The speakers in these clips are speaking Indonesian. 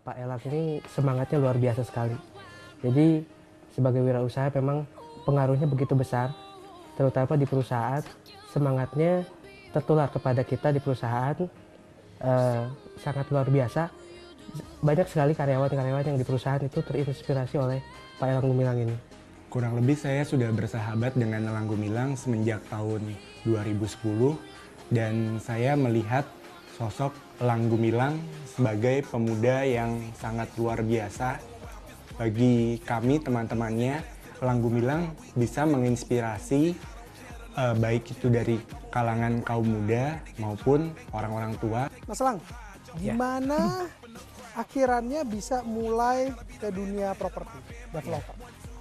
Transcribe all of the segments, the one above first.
Pak Elang ini semangatnya luar biasa sekali. Jadi sebagai wirausaha memang pengaruhnya begitu besar, terutama di perusahaan. Semangatnya tertular kepada kita di perusahaan, sangat luar biasa. Banyak sekali karyawan-karyawan yang di perusahaan itu terinspirasi oleh Pak Elang Gumilang ini. Kurang lebih saya sudah bersahabat dengan Elang Gumilang semenjak tahun 2010 dan saya melihat sosok Elang Gumilang sebagai pemuda yang sangat luar biasa. Bagi kami teman-temannya, Elang Gumilang bisa menginspirasi baik itu dari kalangan kaum muda maupun orang-orang tua. Mas Elang, gimana akhirannya bisa mulai ke dunia properti developer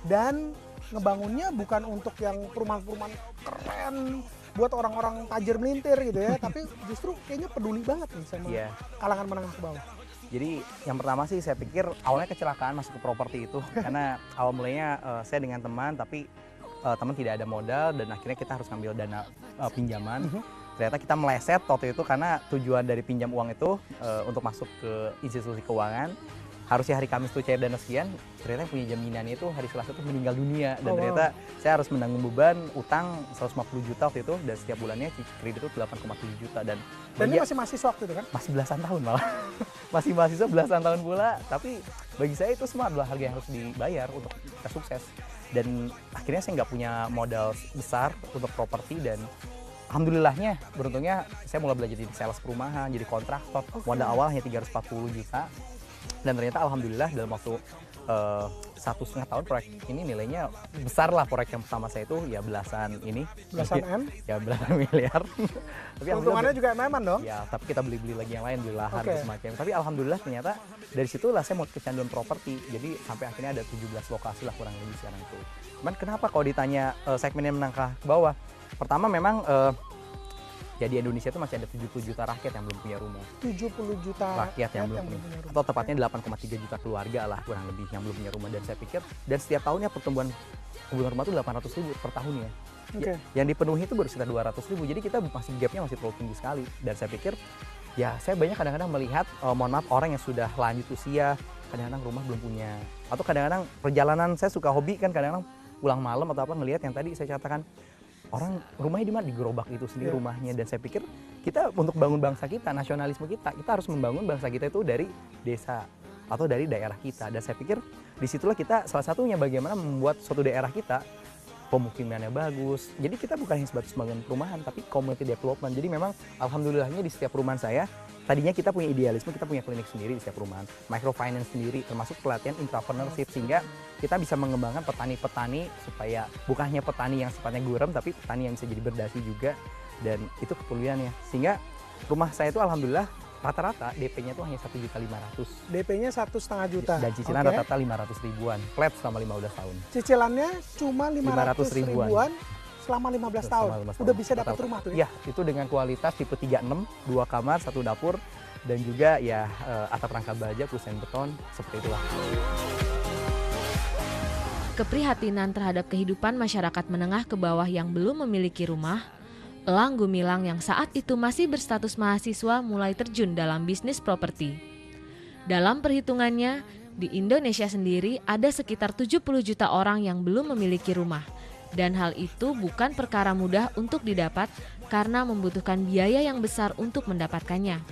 dan ngebangunnya bukan untuk yang perumahan-perumahan keren buat orang-orang tajir melintir gitu ya, tapi justru kayaknya peduli banget nih sama kalangan menengah ke bawah. Jadi yang pertama sih saya pikir awalnya kecelakaan masuk ke properti itu karena awal mulanya saya dengan teman, tapi teman tidak ada modal dan akhirnya kita harus ngambil dana pinjaman. Ternyata kita meleset waktu itu karena tujuan dari pinjam uang itu untuk masuk ke institusi keuangan. Harusnya hari Kamis tuh cair dana sekian, ternyata yang punya jaminannya itu hari Selasa tuh meninggal dunia. Dan ternyata saya harus menanggung beban utang 150 juta waktu itu, dan setiap bulannya kredit itu 8,7 juta. Dan ini masih mahasiswa waktu itu kan? Masih belasan tahun malah. Masih mahasiswa belasan tahun pula, tapi bagi saya itu semua adalah harga yang harus dibayar untuk kita sukses. Dan akhirnya saya nggak punya modal besar untuk properti, dan alhamdulillahnya, beruntungnya saya mulai belajar jadi sales perumahan, jadi kontraktor. Modal awal hanya 340 juta. Dan ternyata alhamdulillah dalam waktu 1,5 tahun proyek ini nilainya besar lah. Proyek yang pertama saya itu ya belasan M? Ya belasan miliar. Tapi untungannya juga MM-an dong? Ya, tapi kita beli-beli lagi yang lain, beli lahan dan semacam. Tapi alhamdulillah ternyata dari situlah saya mau kecanduan properti. Jadi sampai akhirnya ada 17 lokasi lah kurang lebih sekarang itu. Cuman kenapa kalau ditanya segmen yang menengah ke bawah? Pertama memang ya di Indonesia itu masih ada 70 juta rakyat yang belum punya rumah. 70 juta rakyat yang belum punya rumah. Atau tepatnya 8,3 juta keluarga lah kurang lebih yang belum punya rumah. Dan saya pikir, dan setiap tahunnya pertumbuhan rumah itu 800.000 per tahunnya. Yang dipenuhi itu baru sekitar 200.000. Jadi kita masih gapnya masih terlalu tinggi sekali. Dan saya pikir, ya saya banyak kadang-kadang melihat, mohon maaf, orang yang sudah lanjut usia, kadang-kadang rumah belum punya. Atau kadang-kadang perjalanan, saya suka hobi kan kadang-kadang pulang malam atau apa ngelihat yang tadi saya katakan, orang rumahnya di mana, di gerobak itu sendiri rumahnya. Dan saya pikir kita untuk bangun bangsa kita, nasionalisme kita harus membangun bangsa kita itu dari desa atau dari daerah kita. Dan saya pikir disitulah kita salah satunya bagaimana membuat suatu daerah kita pemukimannya bagus. Jadi kita bukan hanya sebatas bangun perumahan, tapi community development. Jadi memang alhamdulillahnya di setiap perumahan saya, tadinya kita punya idealisme, kita punya klinik sendiri di setiap perumahan, microfinance sendiri, termasuk pelatihan entrepreneurship, sehingga kita bisa mengembangkan petani-petani supaya bukan hanya petani yang sifatnya gurem, tapi petani yang bisa jadi berdasi juga. Dan itu keperluannya. Sehingga rumah saya itu alhamdulillah rata-rata DP-nya itu hanya 1.500.000. DP-nya 1,5 juta. Dan cicilan rata-rata 500 ribuan, flat selama 15 tahun. Cicilannya cuma 500 ribuan selama 15 tahun. Udah bisa dapat rumah tuh ya? Ya, itu dengan kualitas tipe 36, 2 kamar, 1 dapur, dan juga ya atap rangka baja, kusen beton, seperti itulah. Keprihatinan terhadap kehidupan masyarakat menengah ke bawah yang belum memiliki rumah, Elang Gumilang yang saat itu masih berstatus mahasiswa mulai terjun dalam bisnis properti. Dalam perhitungannya, di Indonesia sendiri ada sekitar 70 juta orang yang belum memiliki rumah. Dan hal itu bukan perkara mudah untuk didapat karena membutuhkan biaya yang besar untuk mendapatkannya.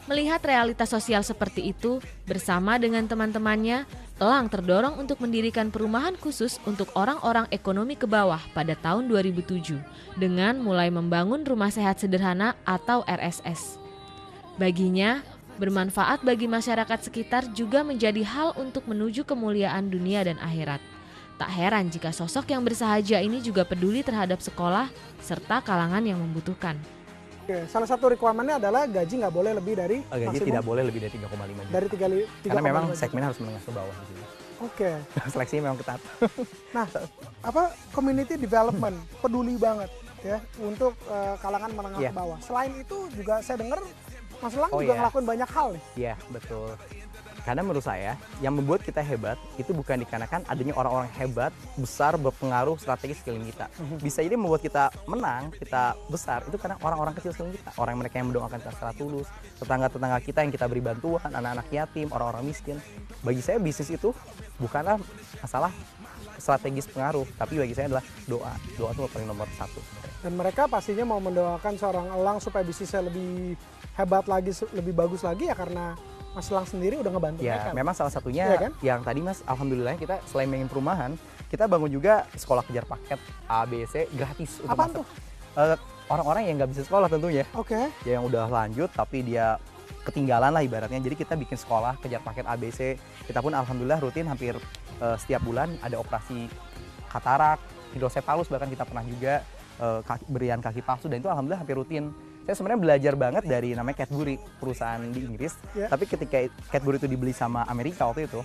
Melihat realitas sosial seperti itu, bersama dengan teman-temannya, Elang terdorong untuk mendirikan perumahan khusus untuk orang-orang ekonomi ke bawah pada tahun 2007 dengan mulai membangun rumah sehat sederhana atau RSS. Baginya, bermanfaat bagi masyarakat sekitar juga menjadi hal untuk menuju kemuliaan dunia dan akhirat. Tak heran jika sosok yang bersahaja ini juga peduli terhadap sekolah serta kalangan yang membutuhkan. Salah satu requirement-nya adalah gaji nggak boleh lebih dari gaji maksimum, tidak boleh lebih dari 3,5 juta. Dari 3, karena memang segmennya harus menengah ke bawah di sini. Seleksinya memang ketat. Nah, community development peduli banget ya untuk kalangan menengah ke bawah. Selain itu juga saya dengar Mas Elang juga ngelakuin banyak hal nih. Iya, betul. Karena menurut saya, yang membuat kita hebat itu bukan dikarenakan adanya orang-orang hebat, besar, berpengaruh, strategis sekeliling kita. Bisa jadi membuat kita menang, kita besar, itu karena orang-orang kecil sekeliling kita. Orang mereka yang mendoakan kita secara tulus, tetangga-tetangga kita yang kita beri bantuan, anak-anak yatim, orang-orang miskin. Bagi saya bisnis itu bukanlah masalah strategis pengaruh, tapi bagi saya adalah doa. Doa itu paling nomor satu. Dan mereka pastinya mau mendoakan seorang Elang supaya bisnisnya lebih hebat lagi, lebih bagus lagi ya karena Mas Elang sendiri udah ngebantu Ya, mereka. memang salah satunya Iya kan? yang tadi Mas, alhamdulillah kita selain main perumahan, kita bangun juga sekolah kejar paket A, B, C gratis. Untuk Apaan masuk. tuh? Orang-orang yang nggak bisa sekolah tentunya, Oke. ya yang udah lanjut tapi dia ketinggalan lah ibaratnya. Jadi kita bikin sekolah kejar paket A, B, C. Kita pun alhamdulillah rutin hampir setiap bulan ada operasi katarak, hidrosefalus, bahkan kita pernah juga berian kaki palsu, dan itu alhamdulillah hampir rutin. Saya sebenarnya belajar banget dari namanya Cadbury, perusahaan di Inggris. Yeah. Tapi ketika Cadbury itu dibeli sama Amerika waktu itu,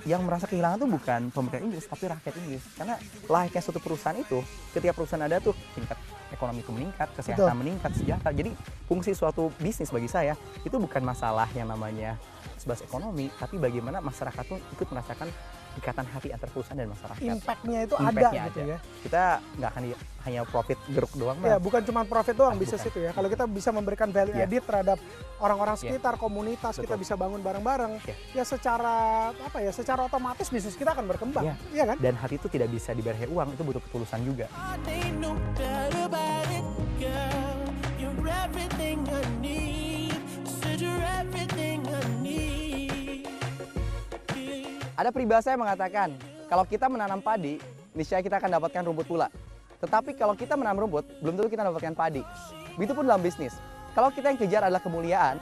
yang merasa kehilangan tuh bukan pemerintah Inggris, tapi rakyat Inggris. Karena layaknya suatu perusahaan itu, ketika perusahaan ada tuh tingkat ekonomi itu meningkat, kesehatan meningkat, sejahtera. Jadi fungsi suatu bisnis bagi saya itu bukan masalah yang namanya sebatas ekonomi, tapi bagaimana masyarakat tuh ikut merasakan ikatan hati antar perusahaan dan masyarakat. Impact-nya itu ada Impact-nya gitu ada. ya. Kita nggak akan hanya profit geruk doang, Ya, Mas. bukan cuma profit doang Ah, bisnis bukan. itu ya. Kalau kita bisa memberikan value Iya. added terhadap orang-orang Iya. sekitar, komunitas, kita Betul. bisa bangun bareng-bareng. Iya. Ya secara apa ya? Secara otomatis bisnis kita akan berkembang. Iya. Iya kan? Dan hati itu tidak bisa dibayar uang, itu butuh ketulusan juga. Ain't no doubt about it, girl. You're everything I need. Said you're everything I need. Ada peribahasa yang mengatakan, kalau kita menanam padi, niscaya kita akan dapatkan rumput pula. Tetapi kalau kita menanam rumput, belum tentu kita mendapatkan padi. Begitupun dalam bisnis. Kalau kita yang kejar adalah kemuliaan,